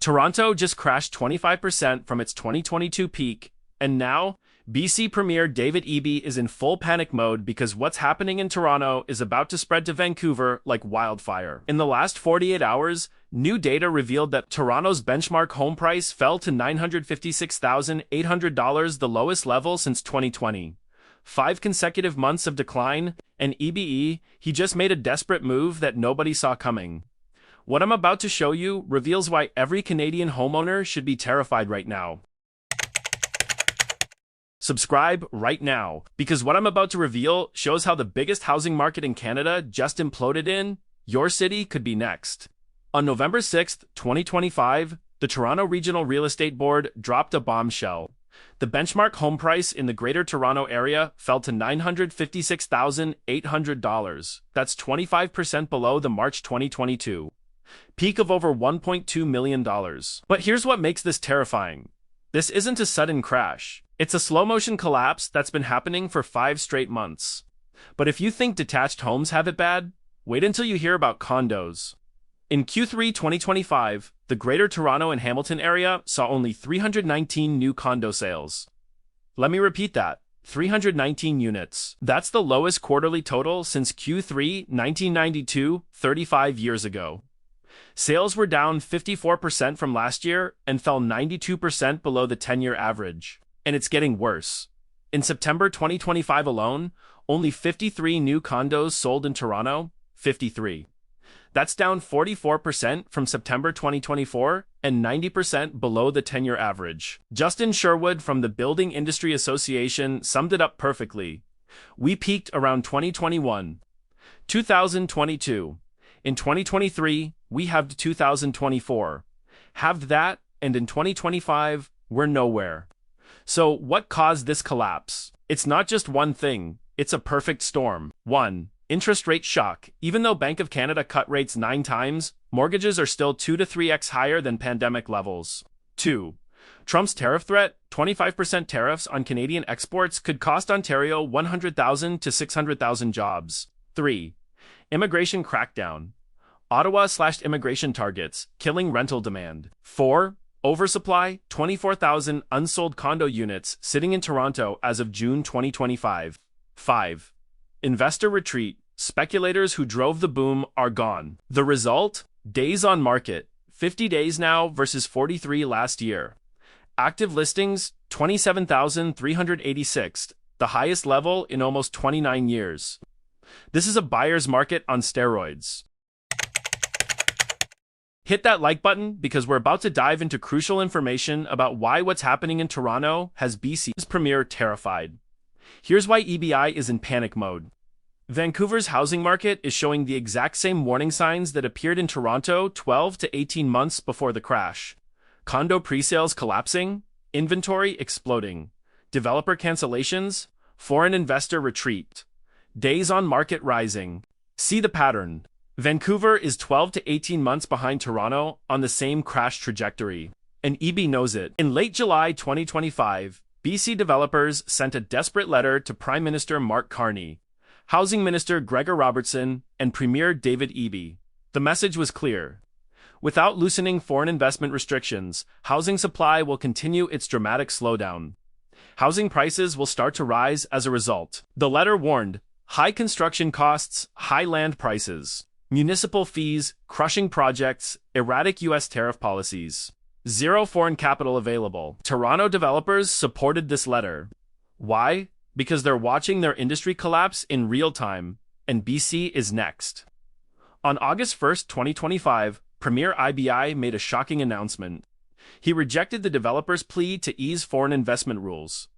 Toronto just crashed 25% from its 2022 peak, and now, BC Premier David Eby is in full panic mode because what's happening in Toronto is about to spread to Vancouver like wildfire. In the last 48 hours, new data revealed that Toronto's benchmark home price fell to $956,800, the lowest level since 2020. 5 consecutive months of decline, and Eby, he just made a desperate move that nobody saw coming. What I'm about to show you reveals why every Canadian homeowner should be terrified right now. Subscribe right now, because what I'm about to reveal shows how the biggest housing market in Canada just imploded in your city could be next. On November 6, 2025, the Toronto Regional Real Estate Board dropped a bombshell. The benchmark home price in the Greater Toronto Area fell to $956,800. That's 25% below the March 2022 peak of over $1.2 million. But here's what makes this terrifying. This isn't a sudden crash. It's a slow-motion collapse that's been happening for 5 straight months. But if you think detached homes have it bad, wait until you hear about condos. In Q3 2025, the Greater Toronto and Hamilton area saw only 319 new condo sales. Let me repeat that. 319 units. That's the lowest quarterly total since Q3 1992, 35 years ago. Sales were down 54% from last year and fell 92% below the 10-year average. And it's getting worse. In September 2025 alone, only 53 new condos sold in Toronto. 53. That's down 44% from September 2024 and 90% below the 10-year average. Justin Sherwood from the Building Industry Association summed it up perfectly. We peaked around 2021. 2022. In 2023, we halved 2024. Halved that, and in 2025, we're nowhere. So, what caused this collapse? It's not just one thing, it's a perfect storm. 1. Interest rate shock. Even though Bank of Canada cut rates 9 times, mortgages are still 2 to 3x higher than pandemic levels. 2. Trump's tariff threat. 25% tariffs on Canadian exports could cost Ontario 100,000 to 600,000 jobs. 3. Immigration crackdown. Ottawa slashed immigration targets, killing rental demand. 4. Oversupply. 24,000 unsold condo units sitting in Toronto as of June 2025. 5. Investor retreat. Speculators who drove the boom are gone. The result? Days on market. 50 days now versus 43 last year. Active listings, 27,386, the highest level in almost 29 years. This is a buyer's market on steroids. Hit that like button because we're about to dive into crucial information about why what's happening in Toronto has BC's Premier terrified. Here's why Eby is in panic mode. Vancouver's housing market is showing the exact same warning signs that appeared in Toronto 12 to 18 months before the crash. Condo presales collapsing, inventory exploding, developer cancellations, foreign investor retreat, days on market rising. See the pattern. Vancouver is 12 to 18 months behind Toronto on the same crash trajectory, and Eby knows it. In late July 2025, BC developers sent a desperate letter to Prime Minister Mark Carney, Housing Minister Gregor Robertson, and Premier David Eby. The message was clear. Without loosening foreign investment restrictions, housing supply will continue its dramatic slowdown. Housing prices will start to rise as a result. The letter warned, high construction costs, high land prices, municipal fees, crushing projects, erratic U.S. tariff policies. Zero foreign capital available. Toronto developers supported this letter. Why? Because they're watching their industry collapse in real time, and BC is next. On August 1, 2025, Premier Eby made a shocking announcement. He rejected the developers' plea to ease foreign investment rules.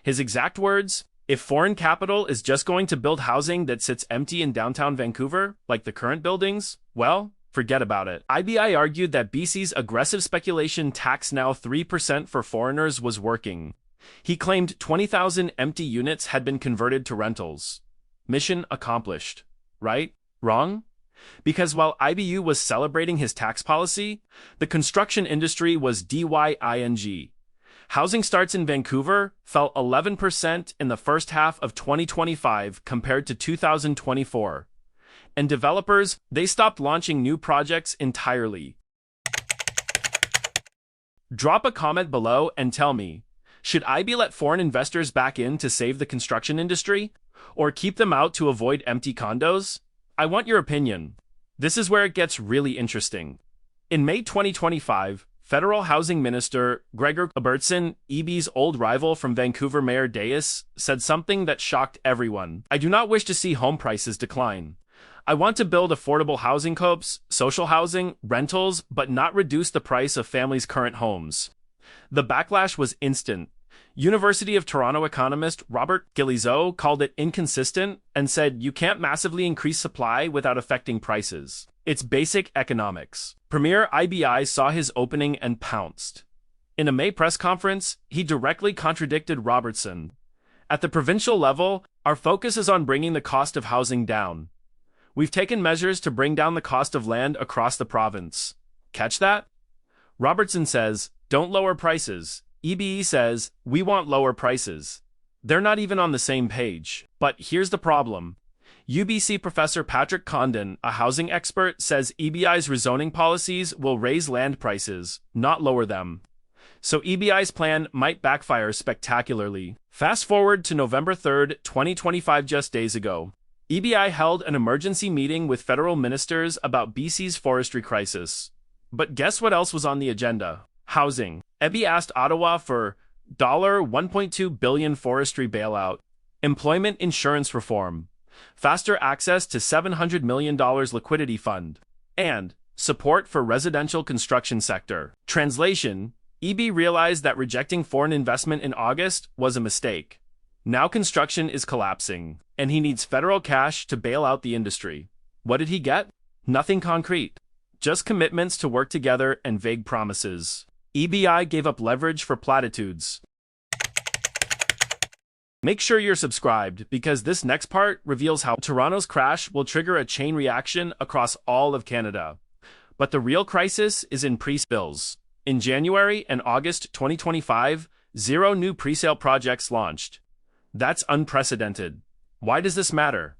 His exact words, if foreign capital is just going to build housing that sits empty in downtown Vancouver, like the current buildings, well, forget about it. Eby argued that BC's aggressive speculation tax now 3% for foreigners was working. He claimed 20,000 empty units had been converted to rentals. Mission accomplished. Right? Wrong? Because while IBU was celebrating his tax policy, the construction industry was DYING. Housing starts in Vancouver fell 11% in the first half of 2025 compared to 2024. And developers, they stopped launching new projects entirely. Drop a comment below and tell me, should IB let foreign investors back in to save the construction industry? Or keep them out to avoid empty condos? I want your opinion. This is where it gets really interesting. In May 2025, Federal Housing Minister Gregor Albertson, EB's old rival from Vancouver Mayor Dayus, said something that shocked everyone. I do not wish to see home prices decline. I want to build affordable housing co-ops, social housing, rentals, but not reduce the price of families' current homes. The backlash was instant. University of Toronto economist Robert Guillizeau called it inconsistent and said you can't massively increase supply without affecting prices. It's basic economics. Premier Eby saw his opening and pounced. In a May press conference, he directly contradicted Robertson. At the provincial level, our focus is on bringing the cost of housing down. We've taken measures to bring down the cost of land across the province. Catch that? Robertson says, don't lower prices. EBE says, we want lower prices. They're not even on the same page. But here's the problem. UBC professor Patrick Condon, a housing expert, says EBI's rezoning policies will raise land prices, not lower them. So EBI's plan might backfire spectacularly. Fast forward to November 3rd, 2025, just days ago. EBI held an emergency meeting with federal ministers about BC's forestry crisis. But guess what else was on the agenda? Housing. Eby asked Ottawa for $1.2 billion forestry bailout, employment insurance reform, faster access to $700 million liquidity fund, and support for residential construction sector. Translation, Eby realized that rejecting foreign investment in August was a mistake. Now construction is collapsing, and he needs federal cash to bail out the industry. What did he get? Nothing concrete. Just commitments to work together and vague promises. EBI gave up leverage for platitudes. Make sure you're subscribed because this next part reveals how Toronto's crash will trigger a chain reaction across all of Canada. But the real crisis is in pre-sales. In January and August 2025, 0 new pre-sale projects launched. That's unprecedented. Why does this matter?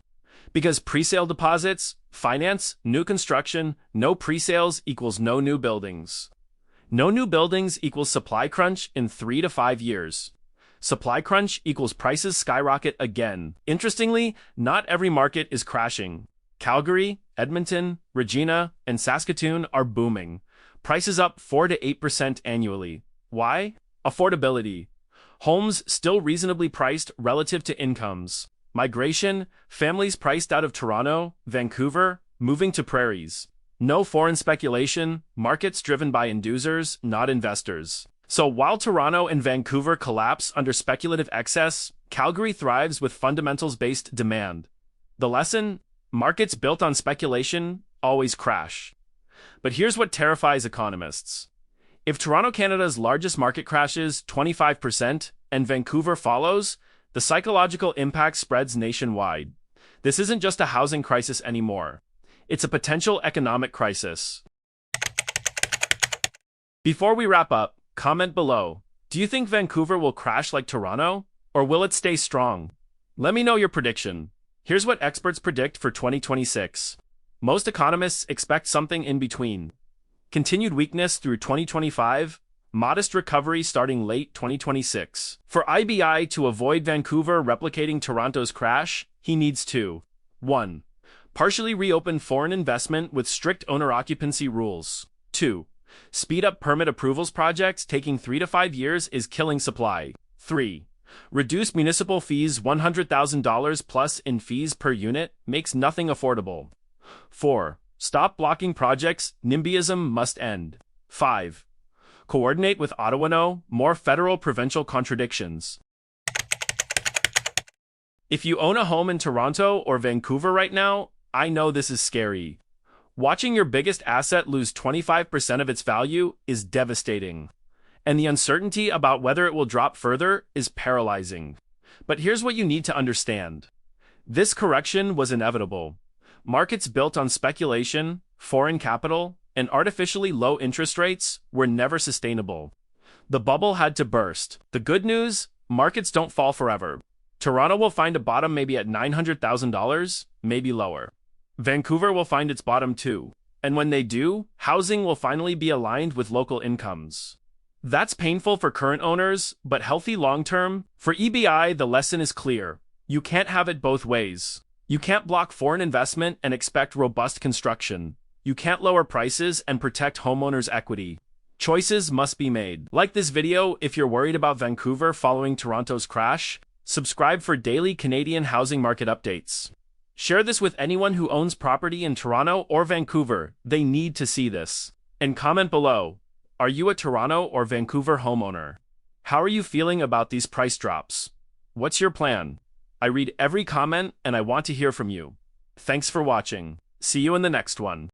Because pre-sale deposits, finance, new construction, no pre-sales equals no new buildings. No new buildings equals supply crunch in 3 to 5 years. Supply crunch equals prices skyrocket again. Interestingly, not every market is crashing. Calgary, Edmonton, Regina, and Saskatoon are booming. Prices up 4 to 8% annually. Why? Affordability. Homes still reasonably priced relative to incomes. Migration, families priced out of Toronto, Vancouver, moving to prairies. No foreign speculation, markets driven by inducers, not investors. So while Toronto and Vancouver collapse under speculative excess, Calgary thrives with fundamentals-based demand. The lesson? Markets built on speculation always crash. But here's what terrifies economists. If Toronto, Canada's largest market, crashes 25% and Vancouver follows, the psychological impact spreads nationwide. This isn't just a housing crisis anymore. It's a potential economic crisis. Before we wrap up, comment below. Do you think Vancouver will crash like Toronto, or will it stay strong? Let me know your prediction. Here's what experts predict for 2026. Most economists expect something in between. Continued weakness through 2025, modest recovery starting late 2026. For IBI to avoid Vancouver replicating Toronto's crash, he needs to 1. Partially reopen foreign investment with strict owner-occupancy rules. 2. Speed up permit approvals. Projects taking 3 to 5 years is killing supply. 3. Reduce municipal fees. $100,000 plus in fees per unit makes nothing affordable. 4. Stop blocking projects. NIMBYism must end. 5. Coordinate with Ottawa. No more federal-provincial contradictions. If you own a home in Toronto or Vancouver right now, I know this is scary. Watching your biggest asset lose 25% of its value is devastating. And the uncertainty about whether it will drop further is paralyzing. But here's what you need to understand. This correction was inevitable. Markets built on speculation, foreign capital, and artificially low interest rates were never sustainable. The bubble had to burst. The good news? Markets don't fall forever. Toronto will find a bottom maybe at $900,000, maybe lower. Vancouver will find its bottom too. And when they do, housing will finally be aligned with local incomes. That's painful for current owners, but healthy long-term. For EBI, the lesson is clear. You can't have it both ways. You can't block foreign investment and expect robust construction. You can't lower prices and protect homeowners' equity. Choices must be made. Like this video if you're worried about Vancouver following Toronto's crash. Subscribe for daily Canadian housing market updates. Share this with anyone who owns property in Toronto or Vancouver. They need to see this. And comment below. Are you a Toronto or Vancouver homeowner? How are you feeling about these price drops? What's your plan? I read every comment and I want to hear from you. Thanks for watching. See you in the next one.